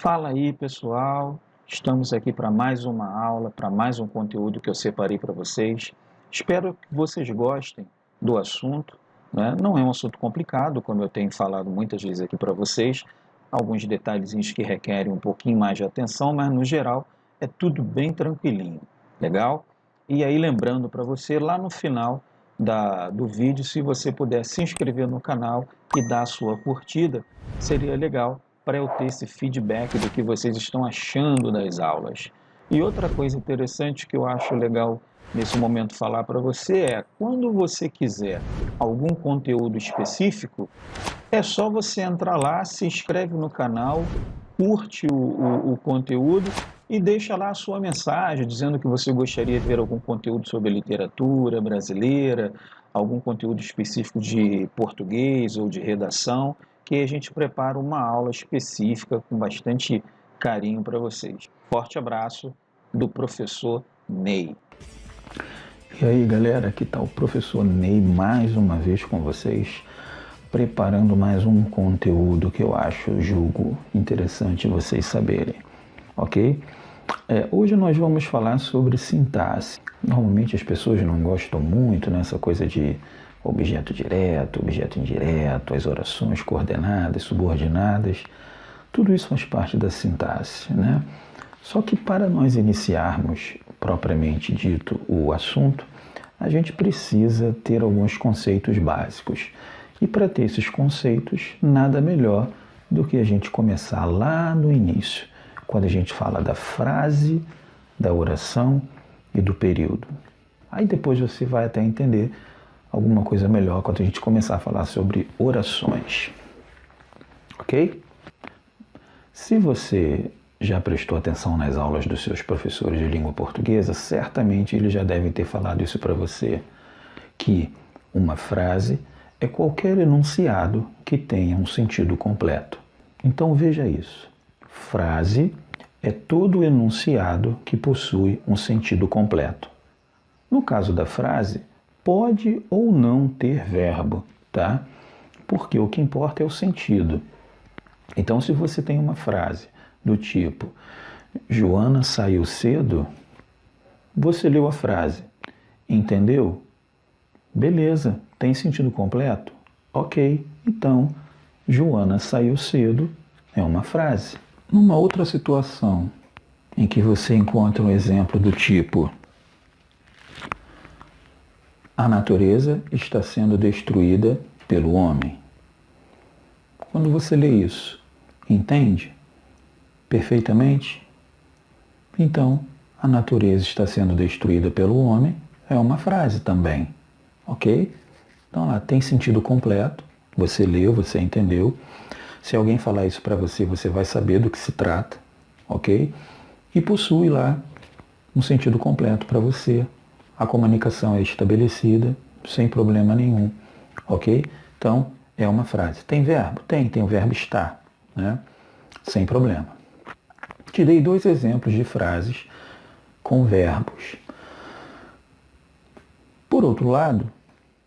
Fala aí, pessoal. Estamos aqui para mais uma aula, para mais um conteúdo que eu separei para vocês. Espero que vocês gostem do assunto, né? Não é um assunto complicado, como eu tenho falado muitas vezes aqui para vocês. Alguns detalhezinhos que requerem um pouquinho mais de atenção, mas no geral é tudo bem tranquilinho. Legal? E aí, lembrando para você, lá no final do vídeo, se você puder se inscrever no canal e dar a sua curtida, seria legal para eu ter esse feedback do que vocês estão achando das aulas. E outra coisa interessante que eu acho legal nesse momento falar para você é, quando você quiser algum conteúdo específico, é só você entrar lá, se inscreve no canal, curte o conteúdo e deixa lá a sua mensagem dizendo que você gostaria de ver algum conteúdo sobre literatura brasileira, algum conteúdo específico de português ou de redação, que a gente prepara uma aula específica com bastante carinho para vocês. Forte abraço do professor Ney. E aí, galera, aqui está o professor Ney mais uma vez com vocês, preparando mais um conteúdo que eu julgo interessante vocês saberem, ok? Hoje nós vamos falar sobre sintaxe. Normalmente as pessoas não gostam muito nessa coisa de objeto direto, objeto indireto, as orações coordenadas, subordinadas. Tudo isso faz parte da sintaxe, né? Só que para nós iniciarmos propriamente dito o assunto, a gente precisa ter alguns conceitos básicos. E para ter esses conceitos, nada melhor do que a gente começar lá no início, quando a gente fala da frase, da oração e do período. Aí depois você vai até entender alguma coisa melhor quando a gente começar a falar sobre orações. Ok? Se você já prestou atenção nas aulas dos seus professores de língua portuguesa, certamente eles já devem ter falado isso para você, que uma frase é qualquer enunciado que tenha um sentido completo. Então veja isso. Frase é todo enunciado que possui um sentido completo. No caso da frase, pode ou não ter verbo, tá? Porque o que importa é o sentido. Então, se você tem uma frase do tipo Joana saiu cedo, você leu a frase, entendeu? Beleza, tem sentido completo? Ok, então Joana saiu cedo é uma frase. Numa outra situação em que você encontra um exemplo do tipo a natureza está sendo destruída pelo homem. Quando você lê isso, entende perfeitamente? Então, a natureza está sendo destruída pelo homem é uma frase também, ok? Então, lá tem sentido completo, você leu, você entendeu. Se alguém falar isso para você, você vai saber do que se trata, ok? E possui lá um sentido completo para você. A comunicação é estabelecida sem problema nenhum, ok? Então, é uma frase. Tem verbo? Tem o verbo estar, né? Sem problema. Te dei 2 exemplos de frases com verbos. Por outro lado,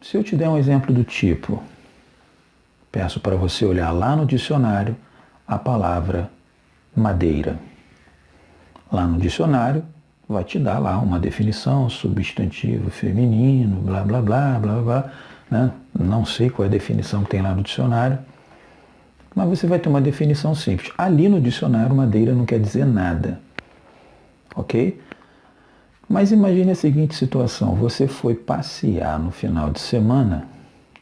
se eu te der um exemplo do tipo, peço para você olhar lá no dicionário a palavra madeira. Lá no dicionário vai te dar lá uma definição, substantivo feminino, blá, blá, blá, blá, blá, né? Não sei qual é a definição que tem lá no dicionário, mas você vai ter uma definição simples. Ali no dicionário, madeira não quer dizer nada, ok? Mas imagine a seguinte situação, você foi passear no final de semana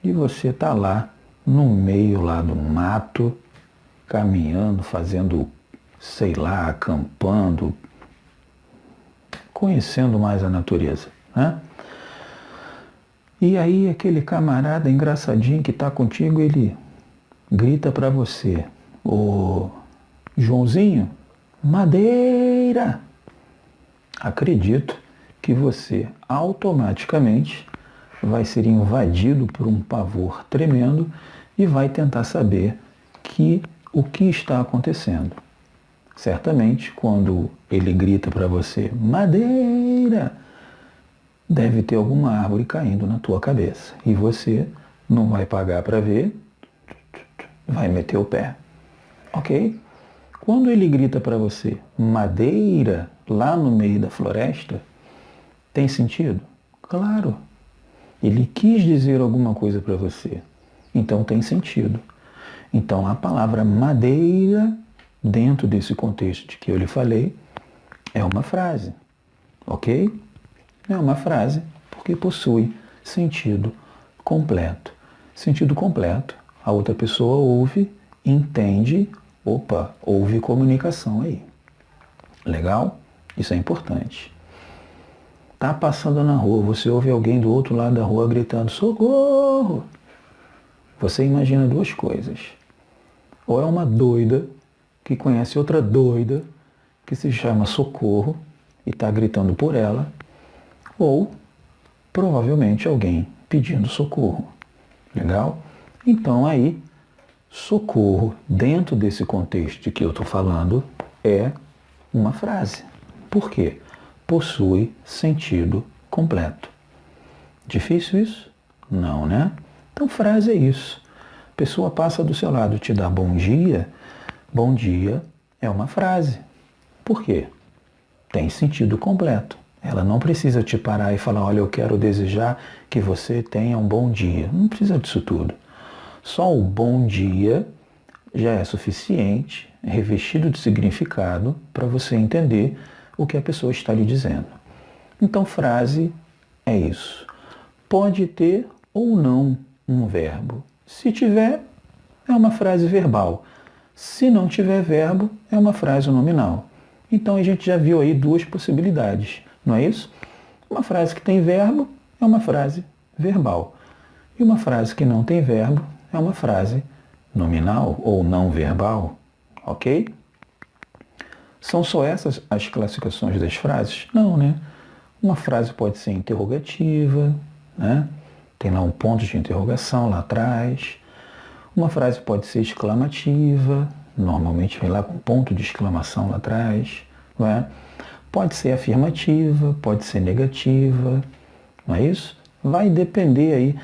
e você está lá no meio lá do mato, caminhando, fazendo, sei lá, acampando, conhecendo mais a natureza, né? E aí aquele camarada engraçadinho que está contigo, ele grita para você, ô Joãozinho, madeira! Acredito que você automaticamente vai ser invadido por um pavor tremendo e vai tentar saber o que está acontecendo. Certamente, quando ele grita para você, madeira, deve ter alguma árvore caindo na tua cabeça. E você não vai pagar para ver, vai meter o pé. Ok? Quando ele grita para você madeira lá no meio da floresta, tem sentido? Claro. Ele quis dizer alguma coisa para você. Então tem sentido. Então a palavra madeira, dentro desse contexto de que eu lhe falei, é uma frase. Ok? É uma frase porque possui sentido completo. Sentido completo. A outra pessoa ouve, entende, opa, houve comunicação aí. Legal? Isso é importante. Tá passando na rua, você ouve alguém do outro lado da rua gritando socorro. Você imagina duas coisas. Ou é uma doida que conhece outra doida que se chama socorro e está gritando por ela, ou provavelmente alguém pedindo socorro. Legal? Então aí, socorro, dentro desse contexto que eu estou falando, é uma frase. Por quê? Possui sentido completo. Difícil isso? Não, né? Então frase é isso. A pessoa passa do seu lado, te dá bom dia é uma frase. Por quê? Tem sentido completo. Ela não precisa te parar e falar, olha, eu quero desejar que você tenha um bom dia. Não precisa disso tudo. Só o bom dia já é suficiente, revestido de significado, para você entender o que a pessoa está lhe dizendo. Então, frase é isso. Pode ter ou não um verbo. Se tiver, é uma frase verbal. Se não tiver verbo, é uma frase nominal. Então, a gente já viu aí duas possibilidades, não é isso? Uma frase que tem verbo é uma frase verbal. E uma frase que não tem verbo é uma frase nominal ou não verbal, ok? São só essas as classificações das frases? Não, né? Uma frase pode ser interrogativa, né? Tem lá um ponto de interrogação lá atrás. Uma frase pode ser exclamativa, normalmente vem lá com ponto de exclamação lá atrás, não é? Pode ser afirmativa, pode ser negativa, não é isso? Vai depender aí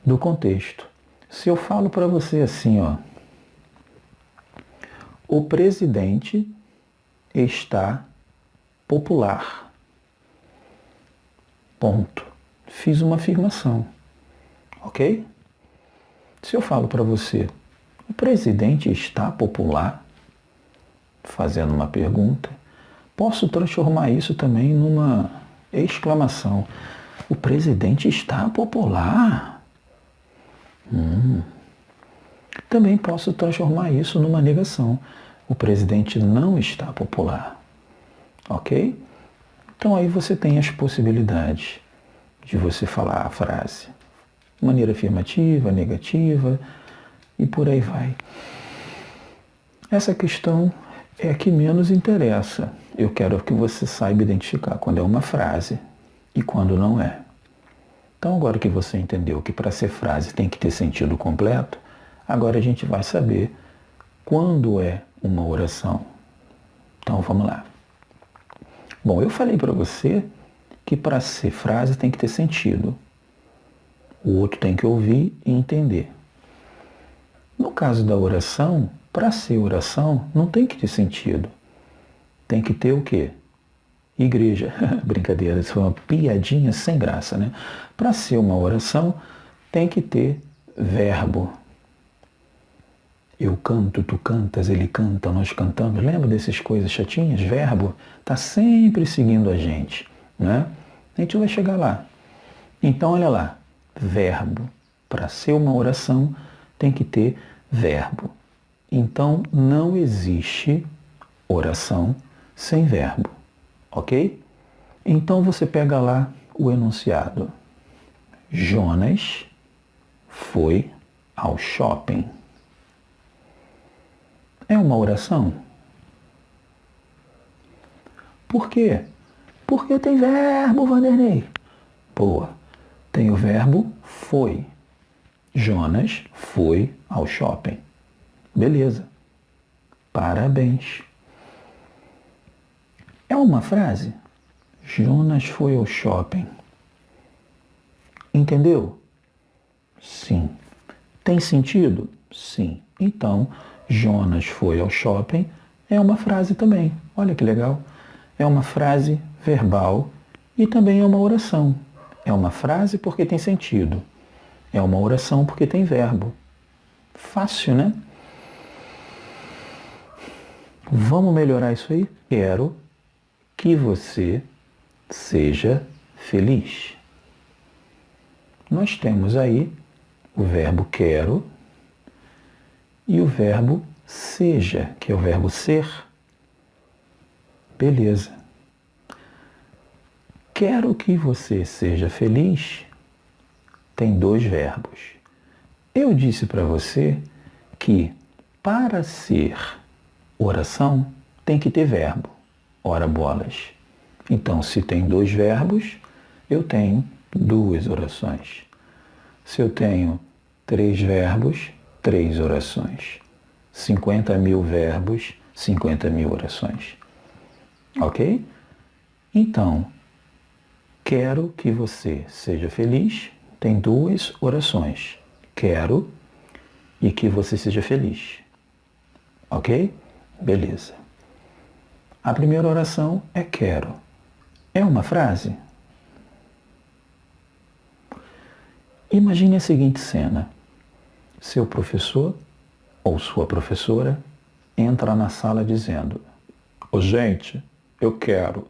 do contexto. Se eu falo para você assim, ó, o presidente está popular. Ponto. Fiz uma afirmação. Ok? Se eu falo para você, o presidente está popular, fazendo uma pergunta, posso transformar isso também numa exclamação. O presidente está popular? Também posso transformar isso numa negação. O presidente não está popular. Ok? Então aí você tem as possibilidades de você falar a frase. Maneira afirmativa, negativa e por aí vai. Essa questão é a que menos interessa. Eu quero que você saiba identificar quando é uma frase e quando não é. Então agora que você entendeu que para ser frase tem que ter sentido completo, agora a gente vai saber quando é uma oração. Então vamos lá. Bom, eu falei para você que para ser frase tem que ter sentido. O outro tem que ouvir e entender. No caso da oração, para ser oração, não tem que ter sentido. Tem que ter o quê? Igreja. Brincadeira, isso foi uma piadinha sem graça, né? Para ser uma oração, tem que ter verbo. Eu canto, tu cantas, ele canta, nós cantamos. Lembra dessas coisas chatinhas? Verbo está sempre seguindo a gente, né? A gente vai chegar lá. Então, olha lá. Verbo. Para ser uma oração, tem que ter verbo. Então, não existe oração sem verbo. Ok? Então, você pega lá o enunciado. Jonas foi ao shopping. É uma oração? Por quê? Porque tem verbo, Vanderlei. Boa. Tem o verbo foi. Jonas foi ao shopping. Beleza. Parabéns. É uma frase? Jonas foi ao shopping. Entendeu? Sim. Tem sentido? Sim. Então, Jonas foi ao shopping é uma frase também. Olha que legal. É uma frase verbal e também é uma oração. É uma frase porque tem sentido. É uma oração porque tem verbo. Fácil, né? Vamos melhorar isso aí? Quero que você seja feliz. Nós temos aí o verbo quero e o verbo seja, que é o verbo ser. Beleza. Quero que você seja feliz tem dois verbos. Eu disse para você que para ser oração tem que ter verbo. Ora bolas. Então, se tem dois verbos, eu tenho duas orações. Se eu tenho 3 verbos, 3 orações. 50.000 verbos, 50.000 orações. Ok? Então, quero que você seja feliz, tem 2 orações. Quero e que você seja feliz. Ok? Beleza. A primeira oração é quero. É uma frase? Imagine a seguinte cena. Seu professor ou sua professora entra na sala dizendo: "Ô, gente, eu quero."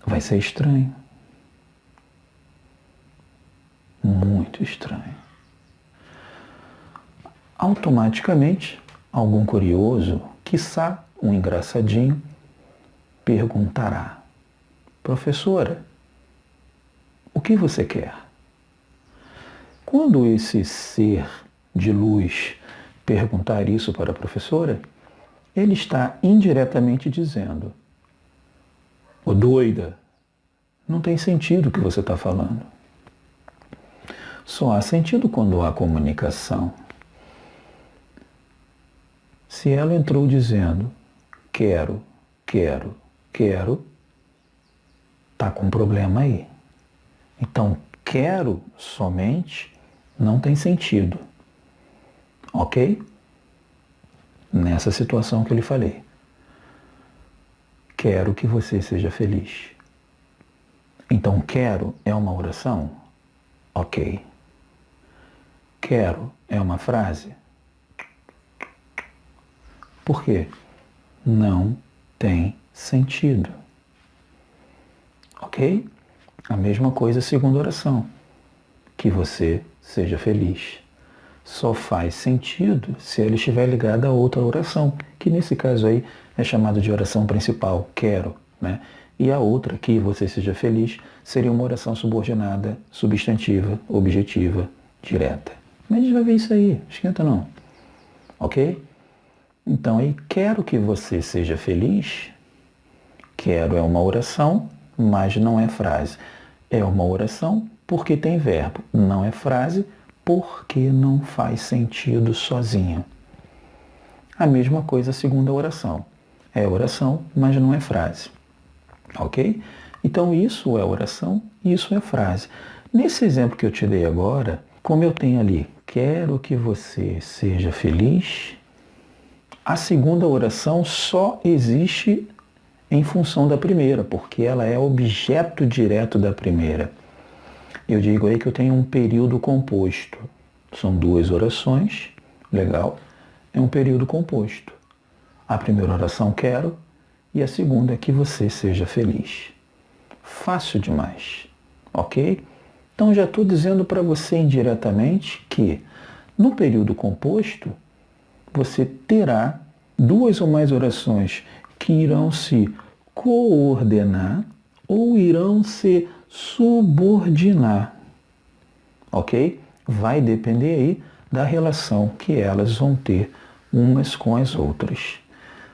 Vai ser estranho. Muito estranho. Automaticamente, algum curioso, quiçá um engraçadinho, perguntará: "Professora, o que você quer?" Quando esse ser de luz perguntar isso para a professora, ele está indiretamente dizendo: "Ô doida, não tem sentido o que você está falando." Só há sentido quando há comunicação. Se ela entrou dizendo quero, quero, quero, está com um problema aí. Então, quero somente não tem sentido. Ok? Nessa situação que eu lhe falei. Quero que você seja feliz. Então, quero é uma oração? Ok. Quero é uma frase? Por quê? Não tem sentido. Ok? A mesma coisa segunda oração. Que você seja feliz. Só faz sentido se ela estiver ligada a outra oração, que nesse caso aí é chamada de oração principal, quero, né? E a outra, que você seja feliz, seria uma oração subordinada, substantiva, objetiva, direta. Mas a gente vai ver isso aí, esquenta não. Ok? Então aí, quero que você seja feliz. Quero é uma oração, mas não é frase. É uma oração porque tem verbo, não é frase porque não faz sentido sozinho. A mesma coisa a segunda oração. É oração, mas não é frase. Ok? Então isso é oração, isso é frase. Nesse exemplo que eu te dei agora, como eu tenho ali, quero que você seja feliz, a segunda oração só existe em função da primeira, porque ela é objeto direto da primeira. Eu digo aí que eu tenho um período composto. São 2 orações, legal, é um período composto. A primeira oração quero e a segunda é que você seja feliz. Fácil demais, ok? Então já estou dizendo para você indiretamente que no período composto você terá 2 ou mais orações que irão se coordenar ou irão se subordinar, ok? Vai depender aí da relação que elas vão ter umas com as outras.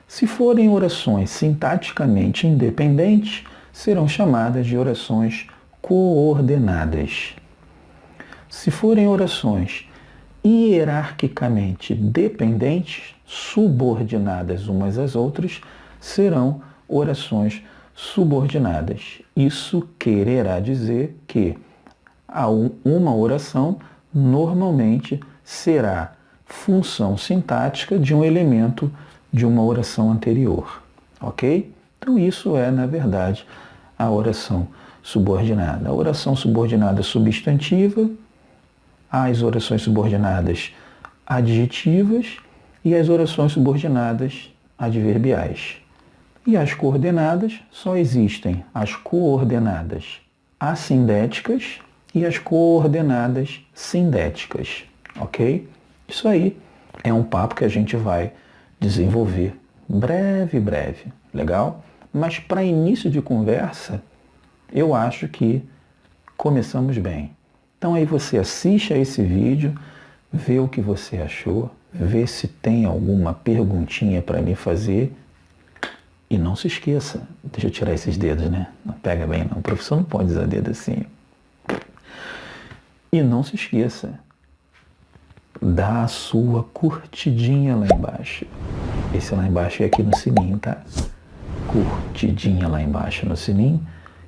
Se forem orações sintaticamente independentes, serão chamadas de orações coordenadas. Se forem orações hierarquicamente dependentes, subordinadas umas às outras, serão orações subordinadas. Isso quererá dizer que uma oração normalmente será função sintática de um elemento de uma oração anterior, ok? Então isso é, na verdade, a oração subordinada. A oração subordinada substantiva, as orações subordinadas adjetivas e as orações subordinadas adverbiais. E as coordenadas, só existem as coordenadas assindéticas e as coordenadas sindéticas, ok? Isso aí é um papo que a gente vai desenvolver breve, legal? Mas para início de conversa, eu acho que começamos bem. Então aí você assiste a esse vídeo, vê o que você achou, vê se tem alguma perguntinha para me fazer. E não se esqueça, deixa eu tirar esses dedos, né? Não pega bem não, o professor não pode usar dedo assim. E não se esqueça, dá a sua curtidinha lá embaixo. Esse lá embaixo é aqui no sininho, tá? Curtidinha lá embaixo no sininho,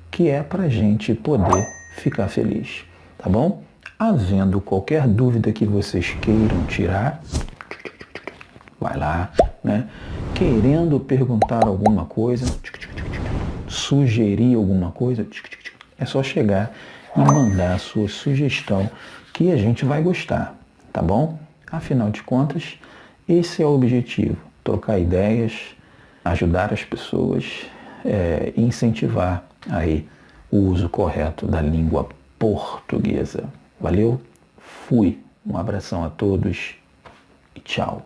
que é pra gente poder ficar feliz, tá bom? Havendo qualquer dúvida que vocês queiram tirar, vai lá, né? Querendo perguntar alguma coisa, sugerir alguma coisa, é só chegar e mandar a sua sugestão que a gente vai gostar, tá bom? Afinal de contas, esse é o objetivo, trocar ideias, ajudar as pessoas, incentivar aí o uso correto da língua portuguesa. Valeu? Fui. Um abração a todos e tchau.